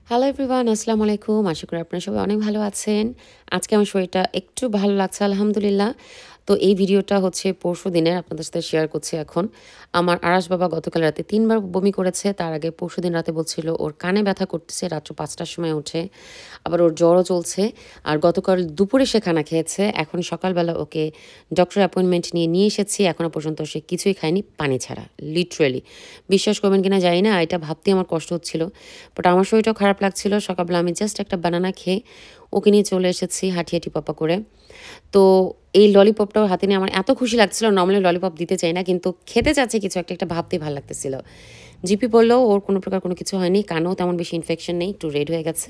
Hello everyone, আসসালামু আলাইকুম। আশা করি আপনারা সবাই অনেক ভালো আছেন। আজকে আমার শরীরটা একটু ভালো লাগছে আলহামদুলিল্লাহ। তো এই ভিডিওটা হচ্ছে পরশুদিনের, আপনাদের সাথে শেয়ার করছি এখন। আমার আরাস বাবা গতকাল রাতে ৩ বার বমি করেছে। তার আগে পরশুদিন রাতে বলছিল ওর কানে ব্যথা করতেছে, রাত্র ৫টার সময় উঠে। আবার ওর জ্বরও চলছে। আর গতকাল দুপুরে সে খানা খেয়েছে। এখন সকালবেলা ওকে ডক্টর অ্যাপয়েন্টমেন্ট নিয়ে এসেছি। এখনও পর্যন্ত সে কিছুই খায়নি পানি ছাড়া, লিটারেলি। বিশ্বাস করবেন কিনা জানি না, এটা ভাবতেই আমার কষ্ট হচ্ছিল। বাট আমার শরীরটাও খারাপ লাগছিল। সকালবেলা আমি জাস্ট একটা বানানা খেয়ে ওকে নিয়ে চলে এসেছি হাঁটি হাঁটি পাপা করে। তো এই ললিপপটাও হাতে নিয়ে আমার এত খুশি লাগছিল। নর্মালি ললিপপ দিতে চাই না, কিন্তু খেতে চাচ্ছে কিছু একটা, একটা ভাবতেই ভালো লাগতেছিল। জিপি বললেও ওর কোনো প্রকার কোনো কিছু হয়নি, কানেও তেমন বেশি ইনফেকশন নেই, একটু রেড হয়ে গেছে।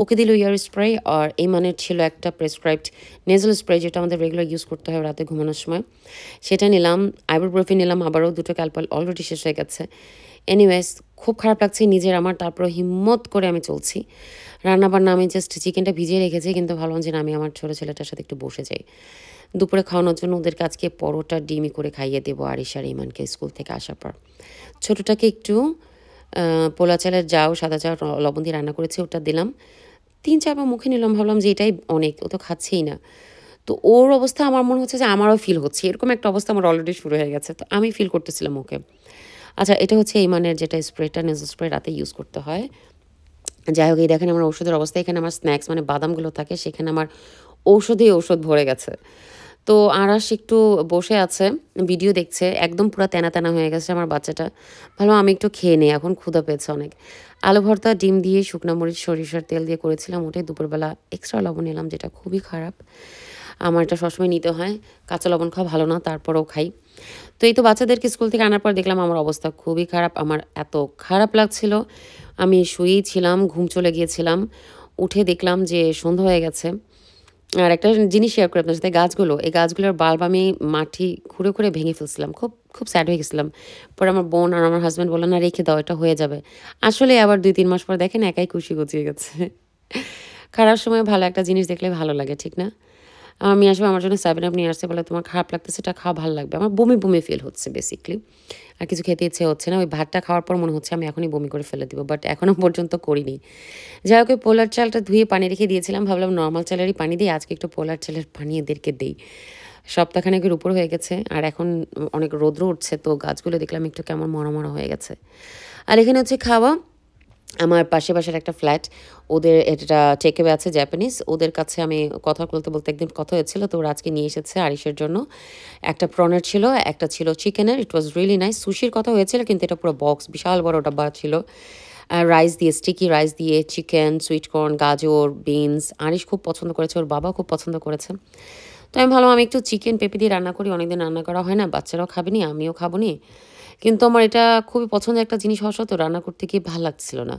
ওকে দিল ইয়ার স্প্রে, আর এই মানের ছিল একটা প্রেসক্রাইবড নেজাল স্প্রে, যেটা আমাদের রেগুলার ইউজ করতে হয় রাতে ঘুমানোর সময়। সেটা নিলাম, আইবুপ্রোফেন নিলাম, আবারও 2টো ক্যালপল অলরেডি শেষ হয়ে গেছে। এনিওয়েজ, খুব খারাপ লাগছে নিজের আমার, তারপরে হিম্মত করে আমি চলছি। রান্নাবান্না আমি জাস্ট চিকেনটা ভিজিয়ে রেখেছি, কিন্তু ভাবলাম যে না, আমি আমার ছোটো ছেলেটার সাথে একটু বসে যাই। দুপুরে খাওয়ানোর জন্য ওদেরকে আজকে পরোটা ডিমই করে খাইয়ে দেবো আরিশ আর ইমানকে স্কুল থেকে আসার পর। ছোটোটাকে একটু পোলা চালের যাও, সাদা চাল লবণ দিয়ে রান্না করেছি, ওটা দিলাম। 3-4 বার মুখে নিলাম, ভাবলাম যে এটাই অনেক, ও তো খাচ্ছেই না। তো ওর অবস্থা আমার মনে হচ্ছে যে আমারও ফিল হচ্ছে, এরকম একটা অবস্থা আমার অলরেডি শুরু হয়ে গেছে। তো আমি ফিল করতেছিলাম ওকে। আচ্ছা, এটা হচ্ছে ইমানের যেটা স্প্রেটা, নেজাল স্প্রে রাতে ইউজ করতে হয়। যাই হোক, এই দেখেন আমার ওষুধের অবস্থা। এখানে আমার স্ন্যাক্স মানে বাদামগুলো থাকে, সেখানে আমার ঔষধেই ঔষধ ভরে গেছে। তো আরাশ একটু বসে আছে, ভিডিও দেখছে, একদম পুরো তেনা তেনা হয়ে গেছে আমার বাচ্চাটা। ভালো, আমি একটু খেয়ে নিই, এখন ক্ষুধা পেয়েছে অনেক। আলু ভর্তা ডিম দিয়ে শুকনো মরিচ সরিষার তেল দিয়ে করেছিলাম, ওটাই দুপুরবেলা এক্সট্রা লবণ নিলাম, যেটা খুবই খারাপ। আমার এটা সবসময় নিতে হয়, কাঁচা লবণ খাওয়া ভালো না, তারপরেও খাই। তো এই তো বাচ্চাদেরকে স্কুল থেকে আনার পর দেখলাম আমার অবস্থা খুবই খারাপ। আমার এত খারাপ লাগছিল, আমি শুয়েই ছিলাম, ঘুম চলে গিয়েছিলাম। উঠে দেখলাম যে সন্ধ্যা হয়ে গেছে। আর একটা জিনিস শেয়ার করি আপনার সাথে, গাছগুলো, এই গাছগুলোর বাল্ব আমি মাটি খুঁড়ে খুঁড়ে ভেঙে ফেলছিলাম, খুব খুব স্যাড হয়ে গেছিলাম। পরে আমার বোন আর আমার হাজব্যান্ড বললো, না রেখে দাও, এটা হয়ে যাবে। আসলে আবার 2-3 মাস পর দেখেন একাই খুশি গুছিয়ে গেছে। খারাপ সময় ভালো একটা জিনিস দেখলে ভালো লাগে, ঠিক না? আমার মেয়ে আসবে, আমার জন্য 7 আপ নিয়ে আসছে, বলে তোমার খারাপ লাগতেছে, এটা খাওয়া ভালো লাগবে। আমার বমি বমি ফিল হচ্ছে বেসিকলি, আর কিছু খেতে ইচ্ছে হচ্ছে না। ওই ভাতটা খাওয়ার পর মনে হচ্ছে আমি এখনই বমি করে ফেলে দিব, বাট এখনও পর্যন্ত করিনি। যাই হোক, ওই পোলার চালটা ধুয়ে পানি রেখে দিয়েছিলাম, ভাবলাম নর্মাল চালেরই পানি দিই, আজকে একটু পোলার চালের পানি এদেরকে দিই। সপ্তাহখানেকের উপর হয়ে গেছে, আর এখন অনেক রৌদ্র উঠছে, তো গাছগুলো দেখলাম একটু কেমন মরা মরা হয়ে গেছে। আর এখানে হচ্ছে খাওয়া, আমার পাশে বাসার একটা ফ্ল্যাট, ওদের এটা টেক অ্যাওয়ে আছে জাপানিজ, ওদের কাছে আমি কথা বলতে বলতে একদিন কথা হয়েছিল, তো ওরা আজকে নিয়ে এসেছে আরিশের জন্য। একটা প্রনের ছিল, একটা ছিল চিকেনের, ইট ওয়াজ রিয়েলি নাইস। সুশির কথা হয়েছিল, কিন্তু এটা পুরো বক্স, বিশাল বড় ডাব্বা ছিল। রাইস দিয়ে, স্টিকি রাইস দিয়ে, চিকেন, সুইটকর্ন, গাজর, বিনস। আরিশ খুব পছন্দ করেছে, ওর বাবা খুব পছন্দ করেছে। তো আমি ভাবলাম আমি একটু চিকেন পেঁপে দিয়ে রান্না করি, অনেকদিন রান্না করা হয় না, বাচ্চারাও খাবে নি, আমিও খাবো নি। কিন্তু আমার এটা খুবই পছন্দের একটা জিনিস হওয়া সত্ত্বেও রান্না করতে গিয়ে ভালো লাগছিল না।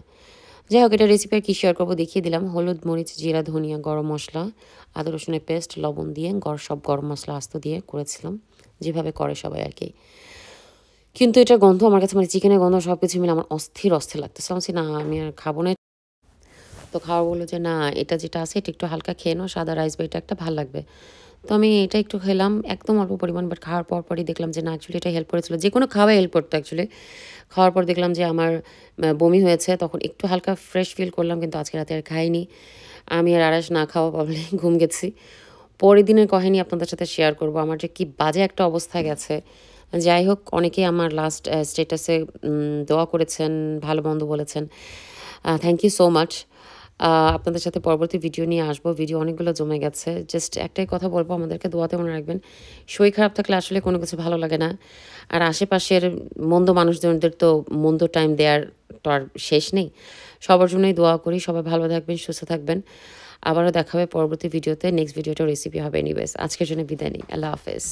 যাই হোক, এটা রেসিপি আর কি শেয়ার করবো, দেখিয়ে দিলাম। হলুদ, মরিচ, জিরা, ধনিয়া, গরম মশলা, আদা রসুনের পেস্ট, লবণ দিয়ে সব গরম মশলা আস্ত দিয়ে করেছিলাম, যেভাবে করে সবাই আর কি। কিন্তু এটার গন্ধ আমার কাছে, মানে চিকেনের গন্ধ সব কিছু মিলে আমার অস্থির অস্থির লাগতেছে। আমি বলছি, না আমি আর খাবো না। তো খাওয়া বললো যে না, এটা যেটা আছে এটা একটু হালকা খেয়ে নাও, সাদা রাইস বা এটা একটা ভালো লাগবে। তো আমি এটা একটু খেলাম, একদম অল্প পরিমাণ, বাট খাওয়ার পরই দেখলাম যে না, অ্যাকচুয়ালি এটা হেল্প করেছিল, যে কোনো খাওয়াই হেল্প করতো অ্যাকচুয়ালি। খাওয়ার পর দেখলাম যে আমার বমি হয়েছে, তখন একটু হালকা ফ্রেশ ফিল করলাম, কিন্তু আজকে রাতে আর খাইনি। আমি আর আরাশ না খাওয়া প্রবলেম ঘুম গেছি। পরের দিনের কাহিনী আপনাদের সাথে শেয়ার করব, আমার যে কি বাজে একটা অবস্থা গেছে। যাই হোক, অনেকেই আমার লাস্ট স্ট্যাটাসে দোয়া করেছেন, ভালো মন্দ বলেছেন, থ্যাংক ইউ সো মাচ। আপনাদের সাথে পরবর্তী ভিডিও নিয়ে আসবো, ভিডিও অনেকগুলো জমে গেছে। জাস্ট একটাই কথা বলবো, আমাদেরকে দোয়াতে মনে রাখবেন। শরীর খারাপ থাকলে আসলে কোনো কিছু ভালো লাগে না। আর আশেপাশের মন্দ মানুষজনদের তো মন্দ টাইম দেওয়ার তো আর শেষ নেই। সবার জন্যই দোয়া করি, সবাই ভালো থাকবেন, সুস্থ থাকবেন। আবারও দেখা হবে পরবর্তী ভিডিওতে। নেক্সট ভিডিওটা রেসিপি হবে। এনিওয়েজ, আজকের জন্য বিদায় নিই। আল্লাহ হাফেজ।